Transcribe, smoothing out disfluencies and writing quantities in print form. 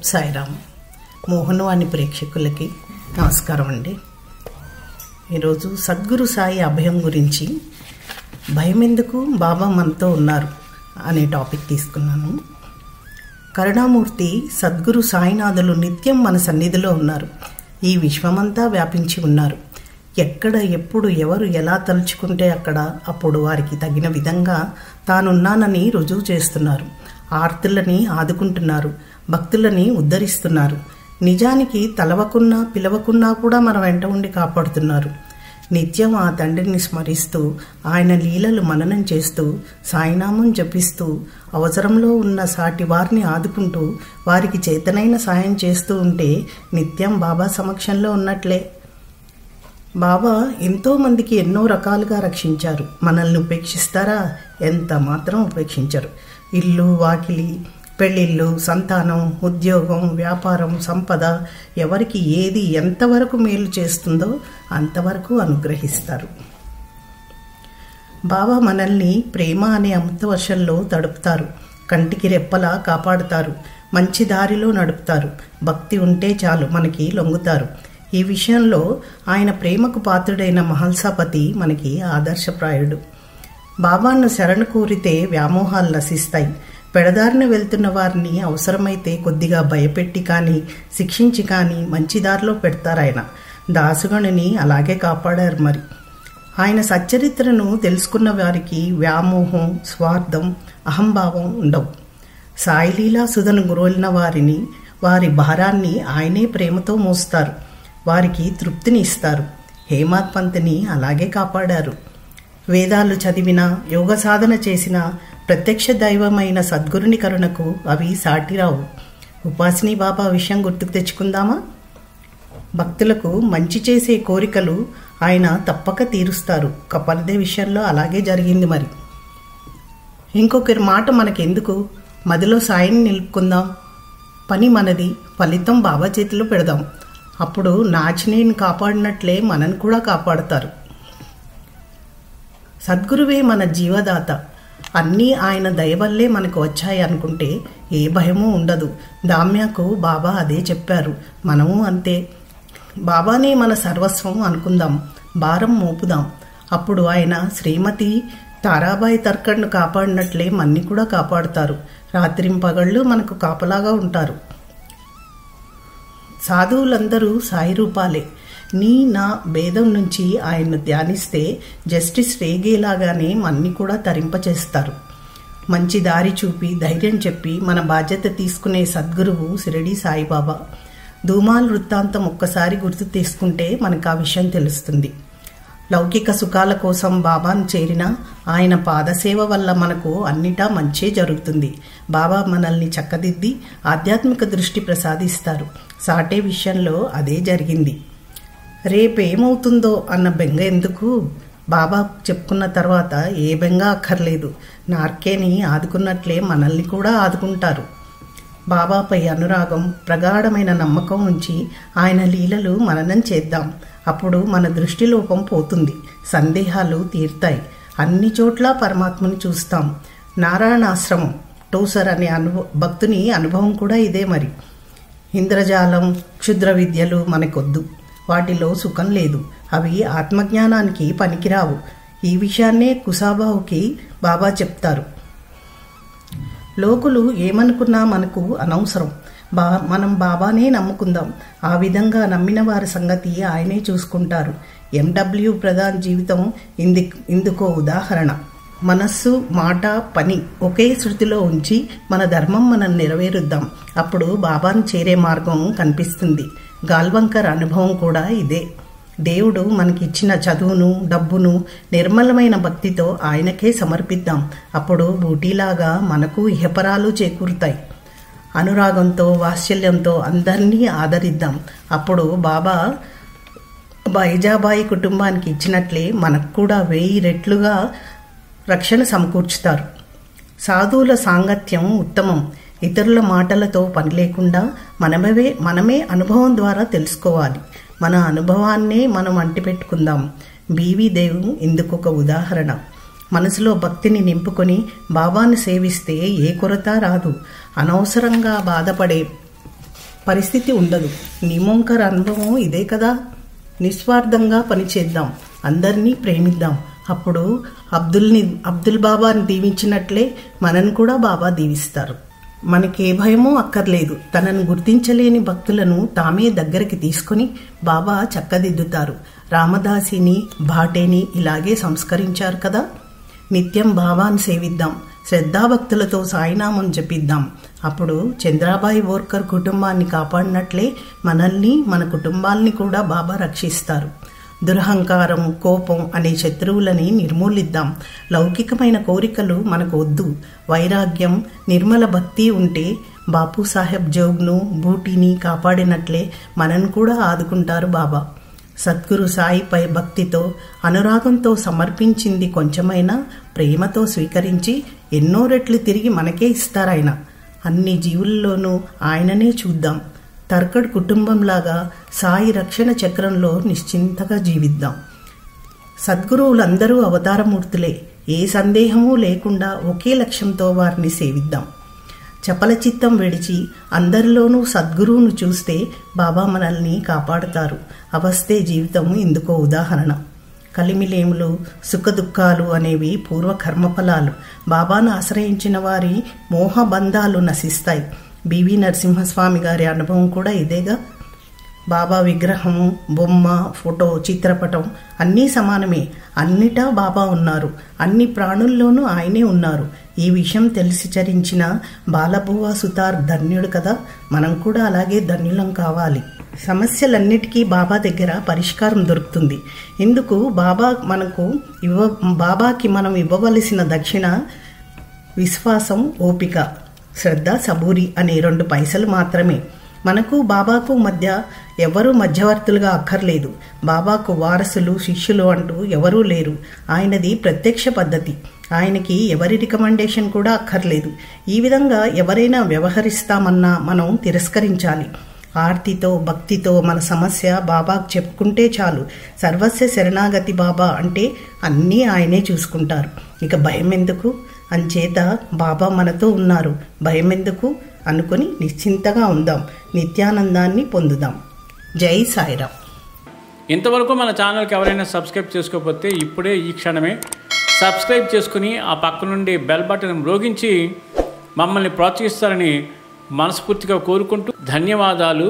సాయిరామ్. మోహనవాణి ప్రేక్షకులకి నమస్కారం అండి. ఈరోజు సద్గురు సాయి అభయం గురించి, భయం ఎందుకు, బాబా మనతో ఉన్నారు అనే టాపిక్ తీసుకున్నాను. కరుణామూర్తి సద్గురు సాయినాథులు నిత్యం మన సన్నిధిలో ఉన్నారు. ఈ విశ్వమంతా వ్యాపించి ఉన్నారు. ఎక్కడ, ఎప్పుడు, ఎవరు ఎలా తలుచుకుంటే అక్కడ, అప్పుడు వారికి తగిన విధంగా తానున్నానని రుజువు చేస్తున్నారు. ఆర్తులని ఆదుకుంటున్నారు, భక్తులని ఉద్ధరిస్తున్నారు. నిజానికి తలవకున్నా పిలవకున్నా కూడా మన వెంట ఉండి కాపాడుతున్నారు. నిత్యం ఆ తండ్రిని స్మరిస్తూ, ఆయన లీలలు మననం చేస్తూ, సాయినామం జపిస్తూ, అవసరంలో ఉన్న సాటి వారిని ఆదుకుంటూ, వారికి చేతనైన సాయం చేస్తూ ఉంటే నిత్యం బాబా సమక్షంలో ఉన్నట్లే. బాబా ఎంతో మందికి ఎన్నో రకాలుగా రక్షించారు. మనల్ని ఉపేక్షిస్తారా? ఎంత మాత్రం ఉపేక్షించరు. ఇల్లు, వాకిలి, పెళ్ళిళ్ళు, సంతానం, ఉద్యోగం, వ్యాపారం, సంపద, ఎవరికి ఏది ఎంతవరకు మేలు చేస్తుందో అంతవరకు అనుగ్రహిస్తారు. బాబా మనల్ని ప్రేమ అనే అమృత వర్షంలో తడుపుతారు. కంటికి రెప్పలా కాపాడుతారు. మంచి దారిలో నడుపుతారు. భక్తి ఉంటే చాలు మనకి లొంగుతారు. ఈ విషయంలో ఆయన ప్రేమకు పాత్రుడైన మహల్సాపతి మనకి ఆదర్శప్రాయుడు. బాబాను శరణు కోరితే వ్యామోహాలు నశిస్తాయి. పెడదారిన వెళ్తున్న వారిని అవసరమైతే కొద్దిగా భయపెట్టి కానీ, శిక్షించి కానీ మంచి దారిలో పెడతారాయన. దాసుగణుని అలాగే కాపాడారు. మరి ఆయన సచ్చరిత్రను తెలుసుకున్న వారికి వ్యామోహం, స్వార్థం, అహంభావం ఉండవు. సాయిలీలా సుధను గురోలిన వారిని, వారి భారాన్ని ఆయనే ప్రేమతో మోస్తారు. వారికి తృప్తిని ఇస్తారు. హేమాత్ పంత్ని అలాగే కాపాడారు. వేదాలు చదివిన, యోగ సాధన చేసిన, ప్రత్యక్ష దైవమైన సద్గురుని కరుణకు అవి సాటిరావు. ఉపాసిని బాబా విషయం గుర్తుకు తెచ్చుకుందామా? భక్తులకు మంచి చేసే కోరికలు ఆయన తప్పక తీరుస్తారు. కపలదే విషయంలో అలాగే జరిగింది. మరి ఇంకొకరి మాట మనకెందుకు? మదిలో సాయిని నిలుపుకుందాం. పని మనది, ఫలితం బాబా చేతిలో పెడదాం. అప్పుడు నాచినేని కాపాడినట్లే మనని కూడా కాపాడుతారు. సద్గురువే మన జీవదాత. అన్నీ ఆయన దయవల్లే మనకు వచ్చాయి అనుకుంటే ఏ భయమూ ఉండదు. దామ్యాకు బాబా అదే చెప్పారు. మనము అంతే. బాబానే మన సర్వస్వం అనుకుందాం. భారం మోపుదాం. అప్పుడు ఆయన శ్రీమతి తారాబాయి తర్కణ్ను కాపాడినట్లే మన్ని కూడా కాపాడుతారు. రాత్రింపగళ్ళు మనకు కాపలాగా ఉంటారు. సాధువులందరూ సాయి రూపాలే. నీ నా భేదం నుంచి ఆయన్ను ధ్యానిస్తే జస్టిస్ రేగేలాగానే మన్ని కూడా తరింపచేస్తారు. మంచి దారి చూపి, ధైర్యం చెప్పి మన బాధ్యత తీసుకునే సద్గురువు షిరిడీ సాయిబాబా. ధూమాల్ వృత్తాంతం ఒక్కసారి గుర్తు తీసుకుంటే మనకు ఆ విషయం తెలుస్తుంది. లౌకిక సుఖాల కోసం బాబాను చేరినా ఆయన పాదసేవ వల్ల మనకు అన్నిటా మంచే జరుగుతుంది. బాబా మనల్ని చక్కదిద్ది ఆధ్యాత్మిక దృష్టి ప్రసాదిస్తారు. సాటే విషయంలో అదే జరిగింది. రేపేమవుతుందో అన్న బెంగ ఎందుకు? బాబా చెప్పుకున్న తర్వాత ఏ బెంగ అక్కర్లేదు. నార్కేని ఆదుకున్నట్లే మనల్ని కూడా ఆదుకుంటారు. బాబాపై అనురాగం, ప్రగాఢమైన నమ్మకం ఉంచి ఆయన లీలలు మననం చేద్దాం. అప్పుడు మన దృష్టిలోపం పోతుంది. సందేహాలు తీరుతాయి. అన్ని చోట్ల పరమాత్మని చూస్తాం. నారాయణాశ్రమం టోసర్ అనే భక్తుని అనుభవం కూడా ఇదే. మరి ఇంద్రజాలం, క్షుద్ర విద్యలు మనకొద్దు. వాటిలో సుఖం లేదు. అవి ఆత్మజ్ఞానానికి పనికిరావు. ఈ విషయాన్నే కుసాబావుకి బాబా చెప్తారు. లోకులు ఏమనుకున్నా మనకు అనవసరం. మనం బాబానే నమ్ముకుందాం. ఆ విధంగా నమ్మిన వారి సంగతి ఆయనే చూసుకుంటారు. ఎండబ్ల్యూ ప్రధాన్ జీవితం ఇందుకో ఉదాహరణ. మనస్సు, మాట, పని ఒకే శృతిలో ఉంచి మన ధర్మం మనం నెరవేరుద్దాం. అప్పుడు బాబాను చేరే మార్గం కనిపిస్తుంది. గాల్వంకర్ అనుభవం కూడా ఇదే. దేవుడు మనకిచ్చిన చదువును, డబ్బును నిర్మలమైన భక్తితో ఆయనకే సమర్పిద్దాం. అప్పుడు బూటీలాగా మనకు ఇహపరాలు చేకూరుతాయి. అనురాగంతో, వాత్సల్యంతో అందరినీ ఆదరిద్దాం. అప్పుడు బాబా బైజాబాయి కుటుంబానికి ఇచ్చినట్లే మనకు కూడా 1000 రెట్లుగా రక్షణ సమకూర్చుతారు. సాధువుల సాంగత్యం ఉత్తమం. ఇతరుల మాటలతో పని లేకుండా మనమే అనుభవం ద్వారా తెలుసుకోవాలి. మన అనుభవాన్నే మనం అంటిపెట్టుకుందాం. బీవీ దేవ్ ఇందుకొక ఉదాహరణ. మనసులో భక్తిని నింపుకొని బాబాను సేవిస్తే ఏ కొరత రాదు. అనవసరంగా బాధపడే పరిస్థితి ఉండదు. నిమోంకర్ అనుభవం ఇదే కదా. నిస్వార్థంగా పనిచేద్దాం, అందరినీ ప్రేమిద్దాం. అప్పుడు అబ్దుల్ బాబాని దీవించినట్లే మనను కూడా బాబా దీవిస్తారు. మనకే భయమూ అక్కర్లేదు. తనను గుర్తించలేని భక్తులను తామే దగ్గరికి తీసుకుని బాబా చక్కదిద్దుతారు. రామదాసిని, భాటేని ఇలాగే సంస్కరించారు కదా. నిత్యం బాబాను సేవిద్దాం, శ్రద్ధాభక్తులతో సాయినామం జపిద్దాం. అప్పుడు చంద్రాబాయి ఓర్కర్ కుటుంబాన్ని కాపాడినట్లే మనల్ని, మన కుటుంబాల్ని కూడా బాబా రక్షిస్తారు. దురహంకారం, కోపం అనే శత్రువులని నిర్మూలిద్దాం. లౌకికమైన కోరికలు మనకు వద్దు. వైరాగ్యం, నిర్మల భక్తి ఉంటే బాపూసాహెబ్ జోగ్ను, బూటీని కాపాడినట్లే మనను కూడా ఆదుకుంటారు బాబా. సద్గురు సాయిపై భక్తితో, అనురాగంతో సమర్పించింది కొంచెమైనా ప్రేమతో స్వీకరించి ఎన్నో రెట్లు తిరిగి మనకే ఇస్తారాయన. అన్ని జీవుల్లోనూ ఆయననే చూద్దాం. తర్కడ్ కుటుంబంలాగా సాయి రక్షణ చక్రంలో నిశ్చింతగా జీవిద్దాం. సద్గురువులందరూ అవతారమూర్తులే. ఏ సందేహమూ లేకుండా ఒకే లక్ష్యంతో వారిని సేవిద్దాం. చపల చిత్తం విడిచి అందరిలోనూ సద్గురువును చూస్తే బాబా మనల్ని కాపాడుతారు. అవస్థే జీవితం ఇందుకో ఉదాహరణ. కలిమిలేములు, సుఖదుఖాలు అనేవి పూర్వ కర్మఫలాలు. బాబాను ఆశ్రయించిన వారి మోహబంధాలు నశిస్తాయి. బివి నరసింహస్వామి గారి అనుభవం కూడా ఇదేగా. బాబా విగ్రహము, బొమ్మ, ఫోటో, చిత్రపటం అన్నీ సమానమే. అన్నిటా బాబా ఉన్నారు. అన్ని ప్రాణుల్లోనూ ఆయనే ఉన్నారు. ఈ విషయం తెలిసి చరించిన బాలబువా సుతార్ ధన్యుడు కదా. మనం కూడా అలాగే ధన్యులం కావాలి. సమస్యలన్నిటికీ బాబా దగ్గర పరిష్కారం దొరుకుతుంది. ఇందుకు బాబాకి మనం ఇవ్వవలసిన దక్షిణ విశ్వాసం, ఓపిక, శ్రద్ధ, సబూరి అనే 2 పైసలు మాత్రమే. మనకు బాబాకు మధ్య ఎవరూ మధ్యవర్తులుగా అక్కర్లేదు. బాబాకు వారసులు, శిష్యులు అంటూ ఎవరూ లేరు. ఆయనది ప్రత్యక్ష పద్ధతి. ఆయనకి ఎవరి రికమెండేషన్ కూడా అక్కర్లేదు. ఈ విధంగా ఎవరైనా వ్యవహరిస్తామన్నా మనం తిరస్కరించాలి. ఆర్తితో, భక్తితో మన సమస్య బాబాకు చెప్పుకుంటే చాలు. సర్వస్వ శరణాగతి బాబా అంటే అన్నీ ఆయనే చూసుకుంటారు. ఇక భయం ఎందుకు? అంచేత బాబా మనతో ఉన్నారు, భయం ఎందుకు అనుకుని నిశ్చింతగా ఉందాం. నిత్యానందాన్ని పొందుదాం. జై సాయిరామ్. ఇంతవరకు మన ఛానల్కి ఎవరైనా సబ్స్క్రైబ్ చేసుకోకపోతే ఇప్పుడే ఈ క్షణమే సబ్స్క్రైబ్ చేసుకుని ఆ పక్క నుండి బెల్ బటన్ మ్రోగించి మమ్మల్ని ప్రోత్సహిస్తారని మనస్ఫూర్తిగా కోరుకుంటూ ధన్యవాదాలు.